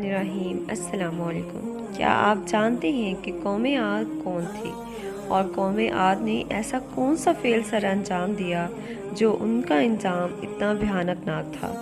रहीम अस्सलाम वालेकुम। क्या आप जानते हैं कि कौम आद कौन थी और कौम आद ने ऐसा कौन सा फेल सर अंजाम दिया जो उनका इंजाम इतना भयानक था।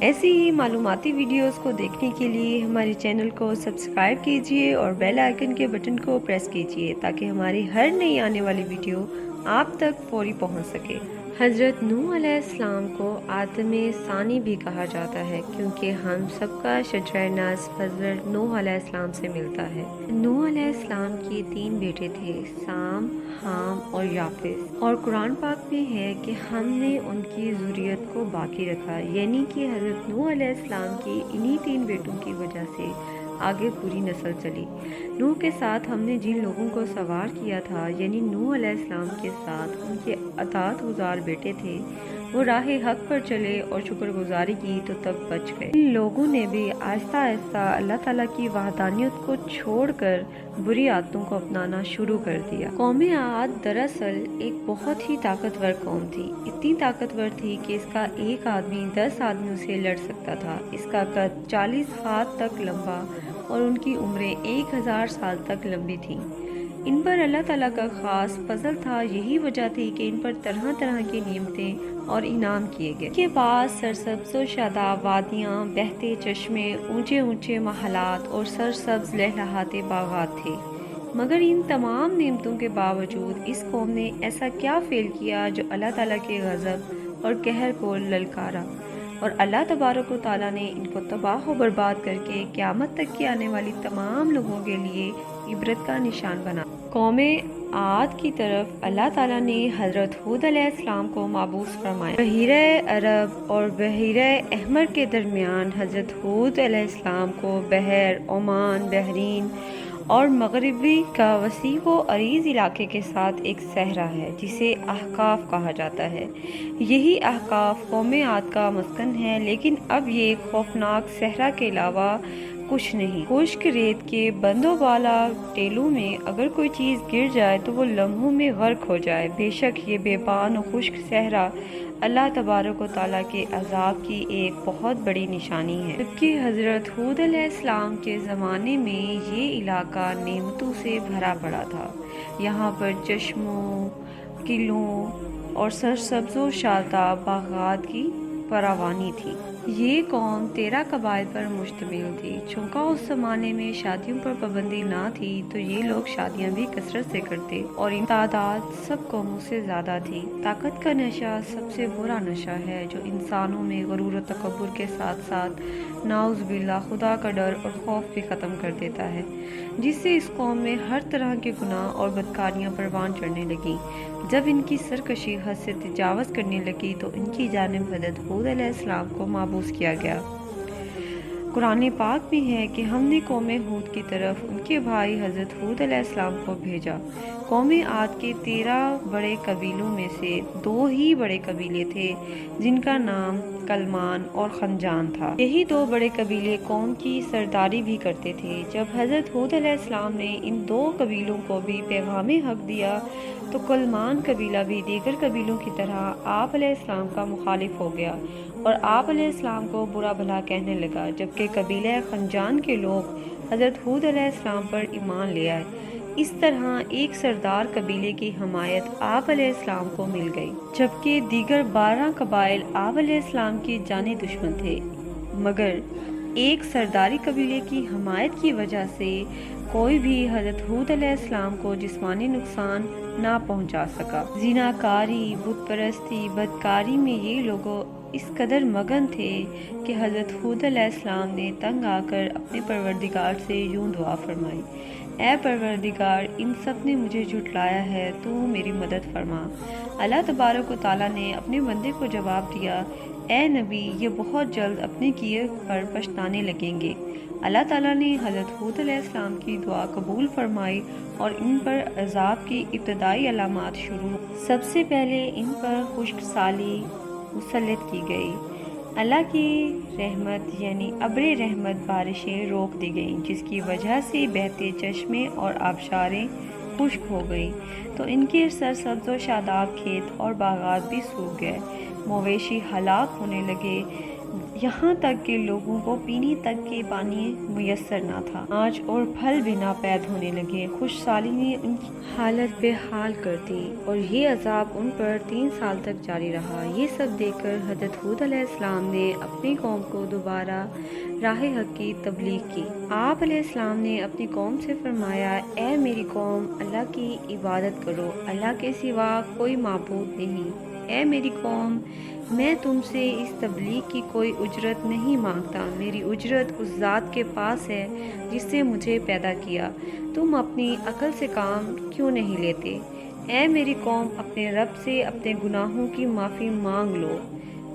ऐसी ही मालूमाती वीडियोस को देखने के लिए हमारे चैनल को सब्सक्राइब कीजिए और बेल आइकन के बटन को प्रेस कीजिए ताकि हमारी हर नई आने वाली वीडियो आप तक फौरी पहुंच सके। हज़रत नूह अलैहिस्सलाम को आदम सानी भी कहा जाता है क्योंकि हम सबका शजर नस्ब हज़रत नूह अलैहिस्सलाम से मिलता है। नूह अलैहिस्सलाम के 3 बेटे थे, साम, हाम और याफिस, और कुरान पाक में है कि हमने उनकी ज़ुर्रियत को बाकी रखा, यानी कि हज़रत नूह अलैहिस्सलाम की इन्हीं 3 बेटों की वजह से आगे पूरी नस्ल चली। नूह के साथ हमने जिन लोगों को सवार किया था, यानी नूह अलैहिस्सलाम के साथ उनके अतात गुजार बेटे थे, वो राह हक पर चले और शुक्रगुजारी की तो तब बच गए। इन लोगों ने भी आहिस्ता आहिस्ता अल्लाह ताला की वहदानियत को छोड़कर बुरी आदतों को अपनाना शुरू कर दिया। कौम आद दरअसल एक बहुत ही ताकतवर कौम थी। इतनी ताकतवर थी कि इसका एक आदमी 10 आदमियों से लड़ सकता था। इसका कद 40 हाथ तक लंबा और उनकी उम्रें 1000 साल तक लंबी थीं। इन पर अल्लाह ताला का खास फजल था। यही वजह थी कि इन पर तरह तरह की नियमतें और इनाम किए गए। के पास सरसब्ज़ व शादाब वादियाँ, बहते चश्मे, ऊंचे ऊंचे महलात और सरसब्ज लहलहाते बागात थे। मगर इन तमाम नेमतों के बावजूद इस कौम ने ऐसा क्या फेल किया जो अल्लाह ताला के गज़ब और कहर को ललकारा, और अल्लाह तबारक व तआला ने इनको तबाह व बर्बाद करके क़यामत तक की आने वाली तमाम लोगों के लिए इबरत का निशान बना। कौम आद की तरफ अल्लाह ताला ने हज़रत हूद अलैहिस्सलाम को माबूस फरमाया। बहीरे अरब और बहीरे अहमर के दरमियान हज़रत हूद अलैहिस्सलाम को बहर ओमान, बहरीन और मगरिबी का वसी व अरीज़ इलाके के साथ एक सहरा है जिसे अहकाफ कहा जाता है। यही अहकाफ कौम आद का मस्कन है, लेकिन अब ये खौफनाक सहरा के अलावा कुछ नहीं। खुश्क रेत के बंदों वाला टेलों में अगर कोई चीज़ गिर जाए तो वो लम्हों में गर्क हो जाए। बेशक ये बेपान और खुश्क सहरा अल्लाह तबारक व तआला के अज़ाब की एक बहुत बड़ी निशानी है। जबकि हज़रत हूद अलैहिस्सलाम के ज़माने में ये इलाका नेमतों से भरा पड़ा था। यहाँ पर चश्मों, किलों और सरसब्ज़ व शादाब बागात की फरावानी थी। ये कौम 13 कबाइल पर मुश्तमिल थी। चूँकि उस ज़माने में शादियों पर पाबंदी ना थी तो ये लोग शादियाँ भी कसरत से करते और इन तादाद सब कौमों से ज़्यादा थी। ताकत का नशा सबसे बुरा नशा है जो इंसानों में गुरूर और तकब्बुर के साथ साथ नाउज़ बिल्लाह खुदा का डर और खौफ भी ख़त्म कर देता है, जिससे इस कौम में हर तरह के गुनाह और बदकारियाँ परवान चढ़ने लगी। जब इनकी सरकशी हद से तजावज़ करने लगी तो इनकी जानिब हज़रत हूद अलैहिस्सलाम को माबूस किया गया। कुरान पाक में है कि हमने कौम हूद की तरफ उनके भाई हज़रत हूद अलैहिस्सलाम को भेजा। कौम आद के 13 बड़े कबीलों में से 2 ही बड़े कबीले थे जिनका नाम कलमान और खंजान था। यही 2 बड़े कबीले कौम की सरदारी भी करते थे। जब हज़रत हूद अलैहिस्सलाम ने इन 2 कबीलों को भी पैगाम हक दिया तो कलमान कबीला भी दीगर कबीलों की तरह आप अलैहिस्सलाम का मुखालिफ हो गया और आप अलैहिस्सलाम को बुरा भला कहने लगा, जबकि कबीला खंजान के लोग हज़रत हूद अलैहिस्सलाम पर ईमान ले आए। इस तरह एक सरदार कबीले की हमायत आप अलैहिस्सलाम को मिल गई, जबकि दीगर 12 कबाइल आप अलैहिस्सलाम के जानी दुश्मन थे। मगर एक सरदारी कबीले की हमायत की वजह से कोई भी हज़रत हूद अलैहिस्सलाम को जिस्मानी नुकसान ना पहुंचा सका। ज़िनाकारी, बुत परस्ती, बदकारी में ये लोगों इस कदर मगन थे कि हज़रत हूद अलैहिस्सलाम ने तंग आकर अपने परवरदिगार से यूं दुआ फरमाई, ऐ परवरदिगार, इन सब ने मुझे झुटलाया है, तू मेरी मदद फरमा। अल्लाह तबारक व तआला ने अपने बंदे को जवाब दिया, ए नबी, ये बहुत जल्द अपने किए पर पछताने लगेंगे। अल्लाह ताला ने हज़रत हूद अलैहिस्सलाम की दुआ कबूल फरमाई और इन पर अज़ाब की इब्तदाई अलामात शुरू। सबसे पहले इन पर खुश्क साली मुसल्लत की गई। अल्लाह की रहमत यानी अब्रे रहमत बारिशें रोक दी गईं, जिसकी वजह से बहते चश्मे और आबशारें खुश्क हो गई तो इनके सरसब्ज़ व शादाब खेत और बागात भी सूख गए। मवेशी हलाक होने लगे। یہاں تک کہ لوگوں کو پینے تک کے پانی میسر نہ تھا۔ آج اور پھل بھی ناپید ہونے لگے۔ خوش سالی نے ان کی حالت بے حال کر دی اور یہ عذاب ان پر 3 سال تک جاری رہا۔ یہ سب دیکھ کر حضرت ہود علیہ السلام نے اپنی قوم کو دوبارہ راہ حق کی تبلیغ کی۔ آپ علیہ السلام نے اپنی قوم سے فرمایا، اے میری قوم، اللہ کی عبادت کرو، اللہ کے سوا کوئی معبود نہیں۔ اے میری قوم، میں تم سے اس تبلیغ کی کوئی اجرت نہیں مانگتا، میری اجرت اس ذات کے پاس ہے جس نے مجھے پیدا کیا۔ تم اپنی عقل سے کام کیوں نہیں لیتے؟ اے میری قوم، اپنے رب سے اپنے گناہوں کی معافی مانگ لو،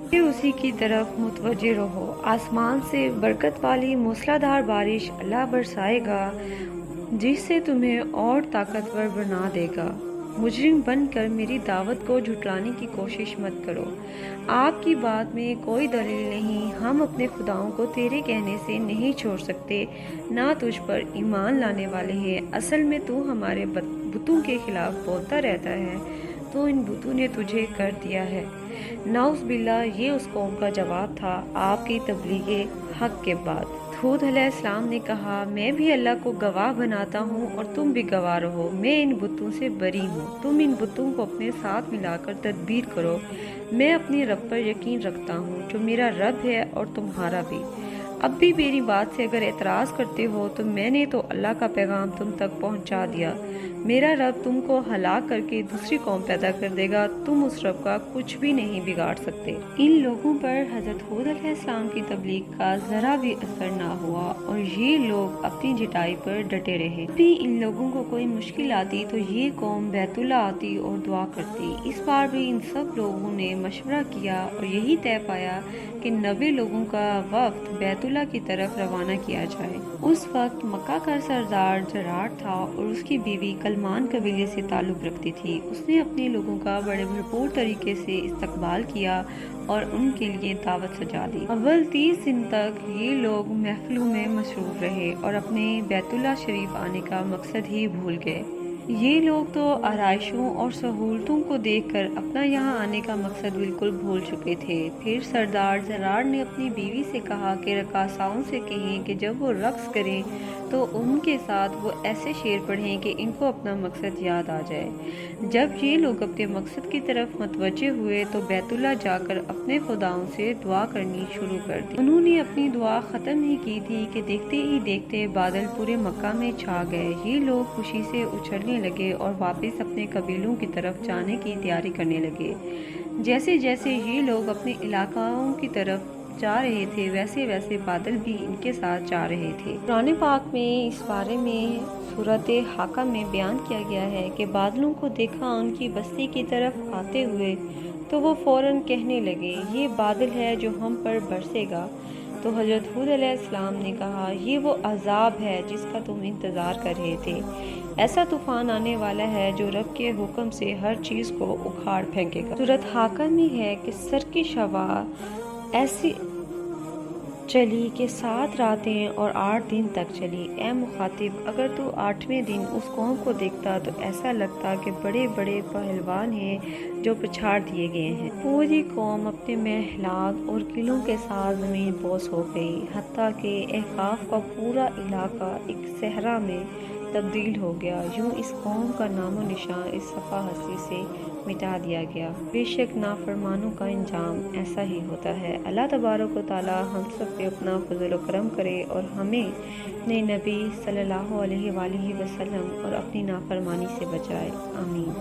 پھر اسی کی طرف متوجہ رہو۔ آسمان سے برکت والی موسلادھار بارش اللہ برسائے گا جس سے تمہیں اور طاقتور بنا دے گا۔ مجرم بن کر میری دعوت کو جھٹلانے کی کوشش مت کرو۔ آپ کی بات میں کوئی دلیل نہیں، ہم اپنے خداؤں کو تیرے کہنے سے نہیں چھوڑ سکتے، نہ تجھ پر ایمان لانے والے ہیں۔ اصل میں تو ہمارے بتوں کے خلاف بولتا رہتا ہے، تو ان بتوں نے تجھے کر دیا ہے۔ نعوذ باللہ، یہ اس قوم کا جواب تھا آپ کی تبلیغ حق کے بعد۔ ہود علیہ السلام نے کہا، میں بھی اللہ کو گواہ بناتا ہوں اور تم بھی گواہ رہو، میں ان بتوں سے بری ہوں۔ تم ان بتوں کو اپنے ساتھ ملا کر تدبیر کرو۔ میں اپنے رب پر یقین رکھتا ہوں جو میرا رب ہے اور تمہارا بھی۔ اب بھی میری بات سے اگر اعتراض کرتے ہو تو میں نے تو اللہ کا پیغام تم تک پہنچا دیا۔ میرا رب تم کو ہلاک کر کے دوسری قوم پیدا کر دے گا، تم اس رب کا کچھ بھی نہیں بگاڑ سکتے۔ ان لوگوں پر حضرت ہود علیہ السلام کی تبلیغ کا ذرا بھی اثر نہ ہوا اور یہ لوگ اپنی جٹائی پر ڈٹے رہے۔ بھی ان لوگوں کو کوئی مشکل آتی تو یہ قوم بیت اللہ آتی اور دعا کرتی۔ اس بار بھی ان سب لوگوں نے مشورہ کیا اور یہی طے پایا کہ 90 لوگوں کا وفد بیت اللہ کی طرف روانہ کیا جائے۔ اس وقت مکہ کا سردار جراٹ تھا اور اس کی بیوی کلمان قبیلے سے تعلق رکھتی تھی۔ اس نے اپنے لوگوں کا بڑے بھرپور طریقے سے استقبال کیا اور ان کے لیے دعوت سجا دی۔ اول 30 دن تک یہ لوگ محفلوں میں مصروف رہے اور اپنے بیت اللہ شریف آنے کا مقصد ہی بھول گئے۔ یہ لوگ تو آرائشوں اور سہولتوں کو دیکھ کر اپنا یہاں آنے کا مقصد بالکل بھول چکے تھے۔ پھر سردار جرار نے اپنی بیوی سے کہا کہ رقاصاؤں سے کہیں کہ جب وہ رقص کریں تو ان کے ساتھ وہ ایسے شعر پڑھیں کہ ان کو اپنا مقصد یاد آ جائے۔ جب یہ لوگ اپنے مقصد کی طرف متوجہ ہوئے تو بیت اللہ جا کر اپنے خداؤں سے دعا کرنی شروع کر دی۔ انہوں نے اپنی دعا ختم نہیں کی تھی کہ دیکھتے ہی دیکھتے بادل پورے مکہ میں چھا گئے۔ یہ لوگ خوشی سے اچھلنے لگے اور واپس اپنے قبیلوں کی طرف جانے کی تیاری کرنے لگے۔ جیسے جیسے یہ لوگ اپنے علاقوں کی طرف جا رہے تھے ویسے ویسے بادل بھی ان کے ساتھ جا رہے تھے۔ قرآن پاک میں اس بارے میں سورۃ حاقہ میں بیان کیا گیا ہے کہ بادلوں کو دیکھا ان کی بستی کی طرف آتے ہوئے تو وہ فوراً کہنے لگے، یہ بادل ہے جو ہم پر برسے گا۔ تو حضرت ہود علیہ السلام نے کہا، یہ وہ عذاب ہے جس کا تم انتظار کر رہے تھے۔ ایسا طوفان آنے والا ہے جو رب کے حکم سے ہر چیز کو اکھاڑ پھینکے گا۔ سورۃ حاقہ میں ہے کہ سرکش ہوا ایسی چلی کہ 7 راتیں اور 8 دن تک چلی۔ اے مخاطب، اگر تو 8ویں دن اس قوم کو دیکھتا تو ایسا لگتا کہ بڑے بڑے پہلوان ہیں جو پچھاڑ دیے گئے ہیں۔ پوری قوم اپنے محلات اور قلعوں کے ساتھ زمین بوس ہو گئی، حتیٰ کہ احقاف کا پورا علاقہ ایک صحرا میں تبدیل ہو گیا۔ یوں اس قوم کا نام و نشان اس صفحہ ہستی سے مٹا دیا گیا۔ بے شک نافرمانوں کا انجام ایسا ہی ہوتا ہے۔ اللہ تبارک و تعالی ہم سب پہ اپنا فضل و کرم کرے اور ہمیں اپنے نبی صلی اللہ علیہ وآلہ وسلم اور اپنی نافرمانی سے بچائے، آمین۔